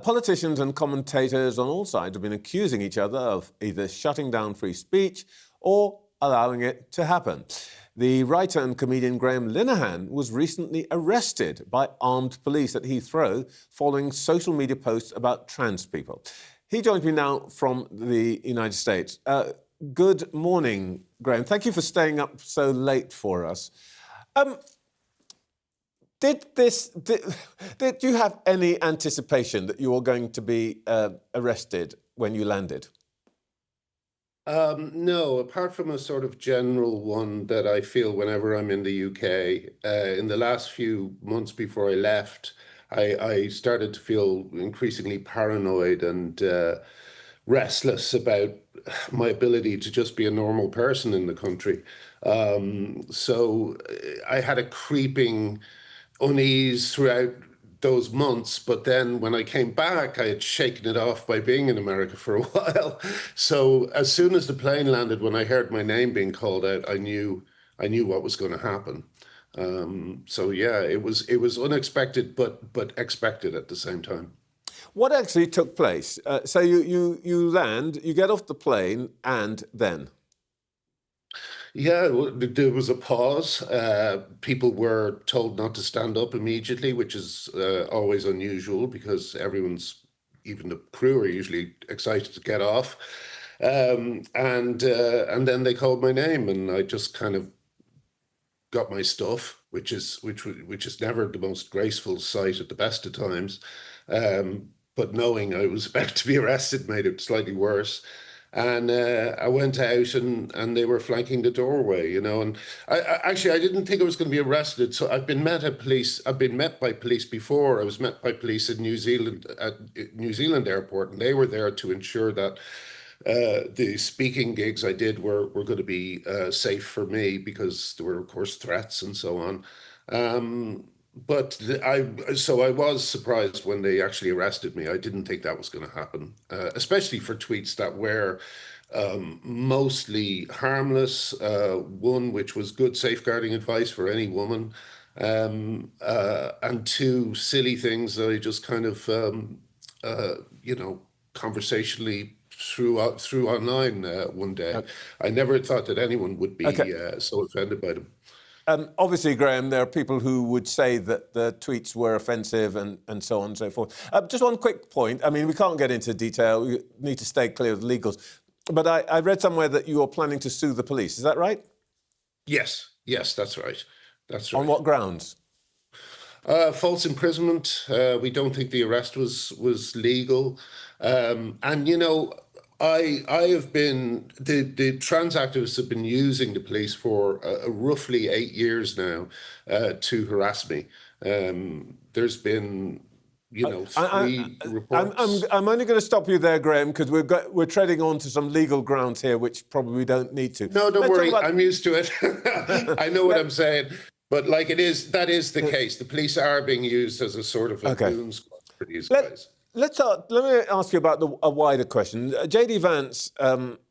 Politicians and commentators on all sides have been accusing each other of either shutting down free speech or allowing it to happen. The writer and comedian Graham Linehan was recently arrested by armed police at Heathrow following social media posts about trans people. He joins me now from the United States. Good morning, Graham. Thank you for staying up so late for us. Did you have any anticipation that you were going to be arrested when you landed? No, apart from a sort of general one that I feel whenever I'm in the UK. In the last few months before I left, I started to feel increasingly paranoid and restless about my ability to just be a normal person in the country. So I had a creeping unease throughout those months, but then when I came back, I had shaken it off by being in America for a while. So as soon as the plane landed, when I heard my name being called out, I knew what was going to happen. So yeah, it was unexpected, but expected at the same time. What actually took place? So you land, you get off the plane, and then? Yeah, there was a pause. People were told not to stand up immediately, which is always unusual because even the crew are usually excited to get off. And then they called my name, and I just kind of got my stuff, which is never the most graceful sight at the best of times. But knowing I was about to be arrested made it slightly worse. And I went out, and they were flanking the doorway, And I didn't think I was going to be arrested. So I've been met by police before. I was met by police in New Zealand at New Zealand airport, and they were there to ensure that the speaking gigs I did were going to be safe for me, because there were, of course, threats and so on. I was surprised when they actually arrested me. I didn't think that was going to happen, especially for tweets that were mostly harmless. One, which was good safeguarding advice for any woman, and two, silly things that I just kind of, conversationally threw online one day. Okay. I never thought that anyone would be so offended by them. Obviously, Graham, there are people who would say that the tweets were offensive and so on and so forth. Just one quick point. I mean, we can't get into detail. We need to stay clear of the legals. But I read somewhere that you are planning to sue the police. Is that right? Yes, that's right. That's right. On what grounds? False imprisonment. We don't think the arrest was legal. I have been, the trans activists have been using the police for roughly 8 years now to harass me. There's been, 3 reports. I'm only going to stop you there, Graham, because we're treading on to some legal grounds here, which probably we don't need to. No, don't worry. I'm used to it. I know what I'm saying. But that is the case. The police are being used as a sort of a goon squad for these guys. Let me ask you about a wider question. J.D. Vance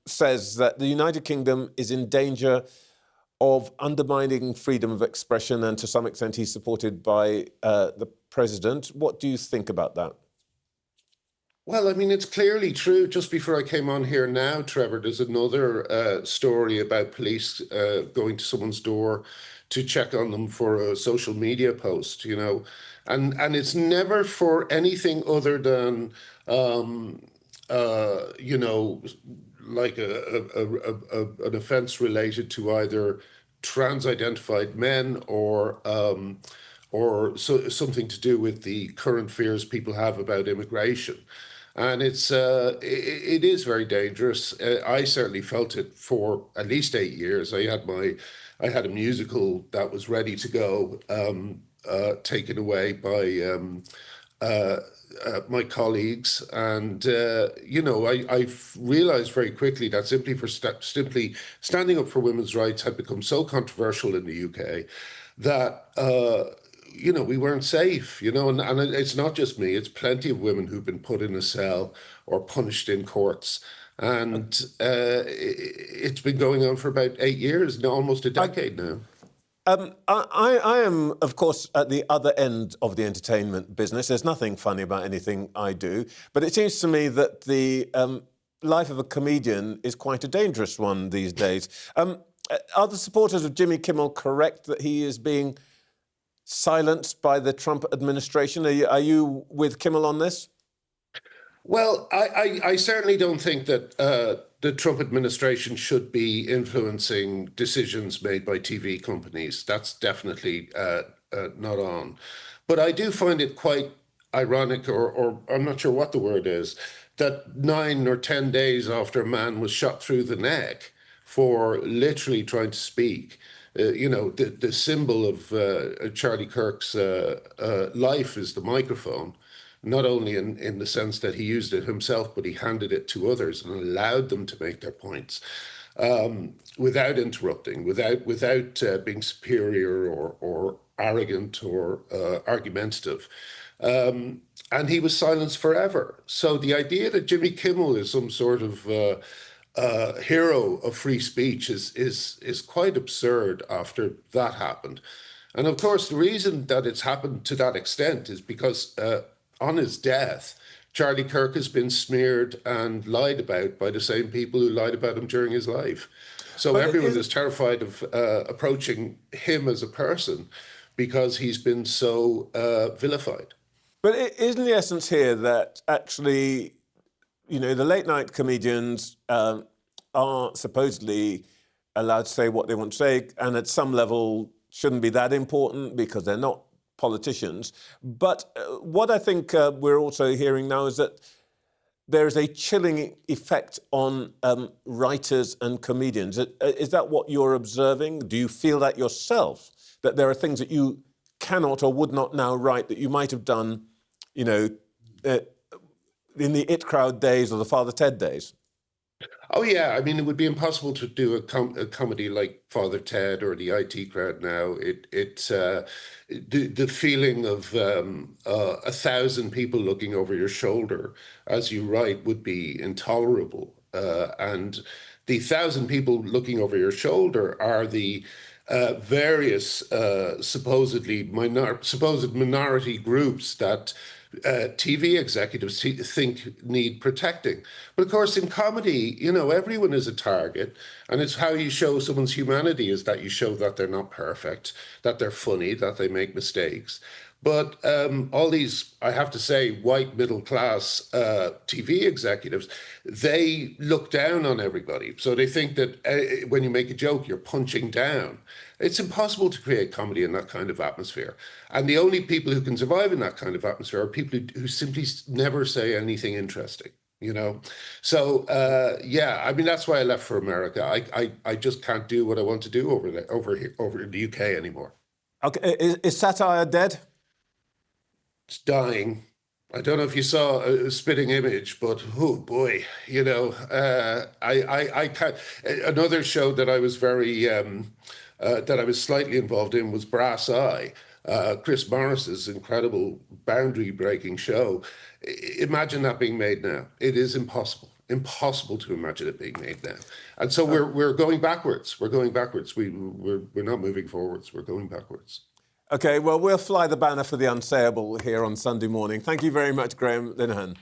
says that the United Kingdom is in danger of undermining freedom of expression, and to some extent he's supported by the president. What do you think about that? Well, I mean, it's clearly true. Just before I came on here now, Trevor, there's another story about police going to someone's door to check on them for a social media post, and it's never for anything other than, like an offence related to either trans-identified men or something to do with the current fears people have about immigration. And it is very dangerous. I certainly felt it for at least 8 years. I had a musical that was ready to go, taken away by my colleagues, and I realized very quickly that simply standing up for women's rights had become so controversial in the UK that we weren't safe, and it's not just me, it's plenty of women who've been put in a cell or punished in courts. And it's been going on for about 8 years, almost a decade now. I am, of course, at the other end of the entertainment business. There's nothing funny about anything I do. But it seems to me that the life of a comedian is quite a dangerous one these days. Are the supporters of Jimmy Kimmel correct that he is being silenced by the Trump administration? Are you with Kimmel on this? Well, I certainly don't think that the Trump administration should be influencing decisions made by TV companies. That's definitely not on. But I do find it quite ironic, or I'm not sure what the word is, that 9 or 10 days after a man was shot through the neck for literally trying to speak, the symbol of Charlie Kirk's life is the microphone, not only in the sense that he used it himself, but he handed it to others and allowed them to make their points without interrupting, without being superior or arrogant or argumentative. And he was silenced forever. So the idea that Jimmy Kimmel is some sort of hero of free speech is quite absurd after that happened. And of course, the reason that it's happened to that extent is because on his death, Charlie Kirk has been smeared and lied about by the same people who lied about him during his life. So everyone is terrified of approaching him as a person because he's been so vilified. But isn't the essence here that actually, the late night comedians are supposedly allowed to say what they want to say, and at some level shouldn't be that important because they're not politicians. But what I think we're also hearing now is that there is a chilling effect on writers and comedians. Is that what you're observing? Do you feel that yourself, that there are things that you cannot or would not now write that you might have done, in the It Crowd days or the Father Ted days? Oh yeah, I mean, it would be impossible to do a comedy like Father Ted or the IT Crowd now. The feeling of 1,000 people looking over your shoulder as you write would be intolerable. And the 1,000 people looking over your shoulder are the various supposed minority groups that TV executives think need protecting. But of course, in comedy, everyone is a target. And it's how you show someone's humanity is that you show that they're not perfect, that they're funny, that they make mistakes. But all these, I have to say, white middle-class TV executives, they look down on everybody. So they think that when you make a joke, you're punching down. It's impossible to create comedy in that kind of atmosphere. And the only people who can survive in that kind of atmosphere are people who simply never say anything interesting. So I mean, that's why I left for America. I just can't do what I want to do over in the UK anymore. Okay, is satire dead? It's dying. I don't know if you saw a spitting image, but oh boy, I can't. Another show that I was that I was slightly involved in was Brass Eye. Chris Morris's incredible boundary-breaking show. Imagine that being made now. It is impossible to imagine it being made now. And so we're going backwards. We're going backwards. We're not moving forwards. We're going backwards. OK, well, we'll fly the banner for the unsayable here on Sunday morning. Thank you very much, Graham Linehan.